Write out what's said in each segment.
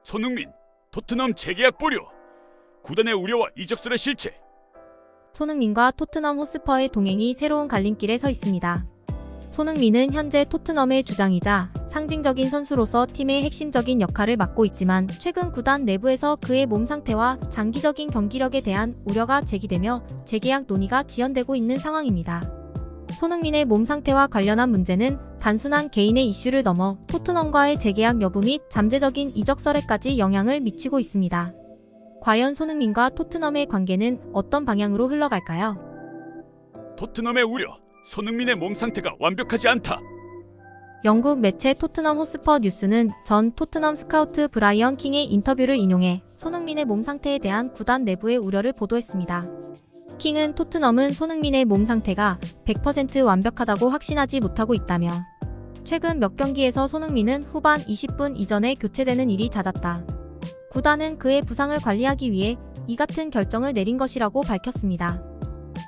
손흥민, 토트넘 재계약 보류. 구단의 우려와 이적설의 실체. 손흥민과 토트넘 호스퍼의 동행이 새로운 갈림길에 서 있습니다. 손흥민은 현재 토트넘의 주장이자 상징적인 선수로서 팀의 핵심적인 역할을 맡고 있지만 최근 구단 내부에서 그의 몸 상태와 장기적인 경기력에 대한 우려가 제기되며 재계약 논의가 지연되고 있는 상황입니다. 손흥민의 몸 상태와 관련한 문제는 단순한 개인의 이슈를 넘어 토트넘과의 재계약 여부 및 잠재적인 이적설에까지 영향을 미치고 있습니다. 과연 손흥민과 토트넘의 관계는 어떤 방향으로 흘러갈까요? 토트넘의 우려. 손흥민의 몸 상태가 완벽하지 않다. 영국 매체 토트넘 호스퍼 뉴스는 전 토트넘 스카우트 브라이언 킹의 인터뷰를 인용해 손흥민의 몸 상태에 대한 구단 내부의 우려를 보도했습니다. 킹은 토트넘은 손흥민의 몸 상태가 100% 완벽하다고 확신하지 못하고 있다며 최근 몇 경기에서 손흥민은 후반 20분 이전에 교체되는 일이 잦았다. 구단은 그의 부상을 관리하기 위해 이 같은 결정을 내린 것이라고 밝혔습니다.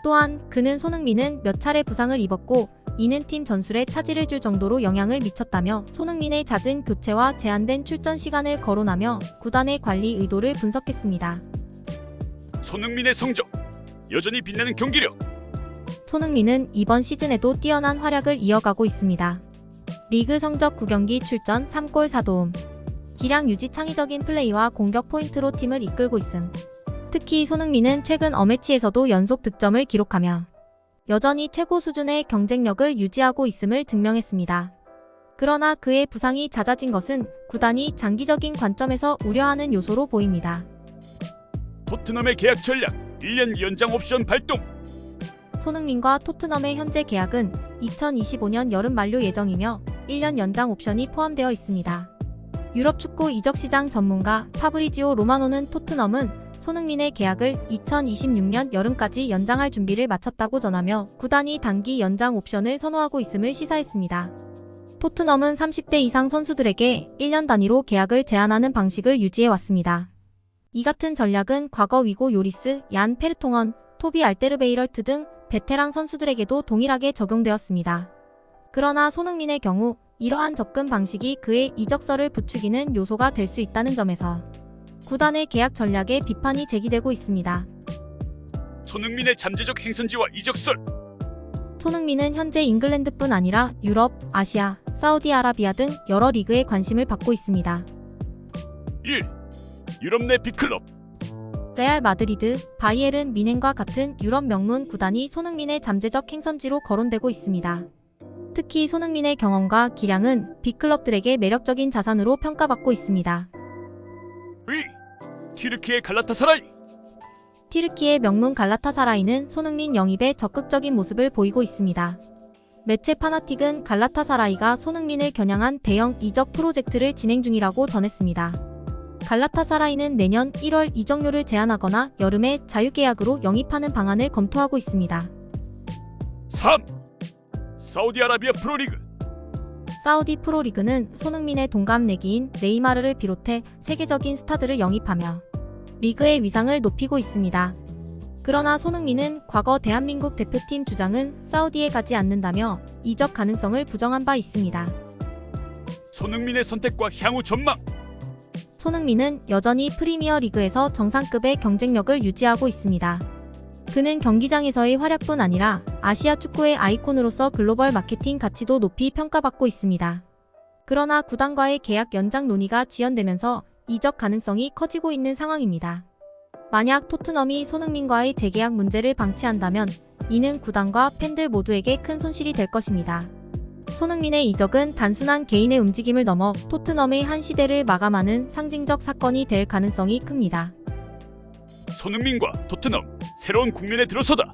또한 그는 손흥민은 몇 차례 부상을 입었고 이는 팀 전술에 차질을 줄 정도로 영향을 미쳤다며 손흥민의 잦은 교체와 제한된 출전 시간을 거론하며 구단의 관리 의도를 분석했습니다. 손흥민의 성적. 여전히 빛나는 경기력. 손흥민은 이번 시즌에도 뛰어난 활약을 이어가고 있습니다. 리그 성적 9경기 출전 3골 4도움. 기량 유지 창의적인 플레이와 공격 포인트로 팀을 이끌고 있음. 특히 손흥민은 최근 어매치에서도 연속 득점을 기록하며 여전히 최고 수준의 경쟁력을 유지하고 있음을 증명했습니다. 그러나 그의 부상이 잦아진 것은 구단이 장기적인 관점에서 우려하는 요소로 보입니다. 토트넘의 계약 전략. 1년 연장 옵션 발동. 손흥민과 토트넘의 현재 계약은 2025년 여름 만료 예정이며 1년 연장 옵션이 포함되어 있습니다. 유럽 축구 이적 시장 전문가 파브리지오 로마노는 토트넘은 손흥민의 계약을 2026년 여름까지 연장할 준비를 마쳤다고 전하며 구단이 단기 연장 옵션을 선호하고 있음을 시사했습니다. 토트넘은 30대 이상 선수들에게 1년 단위로 계약을 제한하는 방식을 유지해왔습니다. 이 같은 전략은 과거 위고 요리스, 얀 페르통헌, 토비 알데르베이럴트 등 베테랑 선수들에게도 동일하게 적용되었습니다. 그러나 손흥민의 경우 이러한 접근 방식이 그의 이적설을 부추기는 요소가 될 수 있다는 점에서 구단의 계약 전략에 비판이 제기되고 있습니다. 손흥민의 잠재적 행선지와 이적설. 손흥민은 현재 잉글랜드뿐 아니라 유럽, 아시아, 사우디아라비아 등 여러 리그에 관심을 받고 있습니다. 1. 유럽 내 빅클럽. 레알 마드리드, 바이에른 뮌헨과 같은 유럽 명문 구단이 손흥민의 잠재적 행선지로 거론되고 있습니다. 특히 손흥민의 경험과 기량은 빅클럽들에게 매력적인 자산으로 평가받고 있습니다. 2. 튀르키의 갈라타사라이. 튀르키의 명문 갈라타사라이는 손흥민 영입에 적극적인 모습을 보이고 있습니다. 매체 파나틱은 갈라타사라이가 손흥민을 겨냥한 대형 이적 프로젝트를 진행 중이라고 전했습니다. 갈라타사라이는 내년 1월 이적료를 제한하거나 여름에 자유계약으로 영입하는 방안을 검토하고 있습니다. 3. 사우디아라비아 프로리그. 사우디 프로리그는 손흥민의 동갑내기인 네이마르를 비롯해 세계적인 스타들을 영입하며 리그의 위상을 높이고 있습니다. 그러나 손흥민은 과거 대한민국 대표팀 주장은 사우디에 가지 않는다며 이적 가능성을 부정한 바 있습니다. 손흥민의 선택과 향후 전망. 손흥민은 여전히 프리미어 리그에서 정상급의 경쟁력을 유지하고 있습니다. 그는 경기장에서의 활약뿐 아니라 아시아 축구의 아이콘으로서 글로벌 마케팅 가치도 높이 평가받고 있습니다. 그러나 구단과의 계약 연장 논의가 지연되면서 이적 가능성이 커지고 있는 상황입니다. 만약 토트넘이 손흥민과의 재계약 문제를 방치한다면 이는 구단과 팬들 모두에게 큰 손실이 될 것입니다. 손흥민의 이적은 단순한 개인의 움직임을 넘어 토트넘의 한 시대를 마감하는 상징적 사건이 될 가능성이 큽니다. 손흥민과 토트넘 새로운 국면에 들어서다.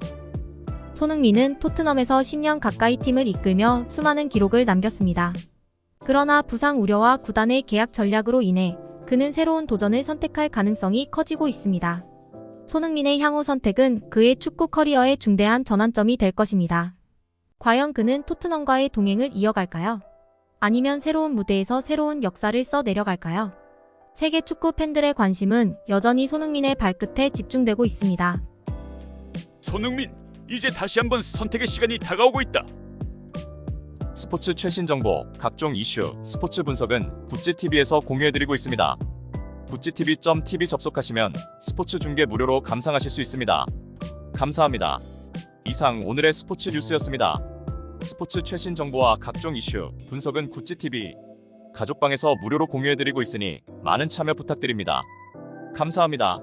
손흥민은 토트넘에서 10년 가까이 팀을 이끌며 수많은 기록을 남겼습니다. 그러나 부상 우려와 구단의 계약 전략으로 인해 그는 새로운 도전을 선택할 가능성이 커지고 있습니다. 손흥민의 향후 선택은 그의 축구 커리어의 중대한 전환점이 될 것입니다. 과연 그는 토트넘과의 동행을 이어갈까요? 아니면 새로운 무대에서 새로운 역사를 써 내려갈까요? 세계 축구 팬들의 관심은 여전히 손흥민의 발끝에 집중되고 있습니다. 손흥민, 이제 다시 한번 선택의 시간이 다가오고 있다. 스포츠 최신 정보, 각종 이슈, 스포츠 분석은 구찌TV에서 공유해드리고 있습니다. 구찌TV.tv 접속하시면 스포츠 중계 무료로 감상하실 수 있습니다. 감사합니다. 이상 오늘의 스포츠 뉴스였습니다. 스포츠 최신 정보와 각종 이슈, 분석은 구찌TV 가족방에서 무료로 공유해드리고 있으니 많은 참여 부탁드립니다. 감사합니다.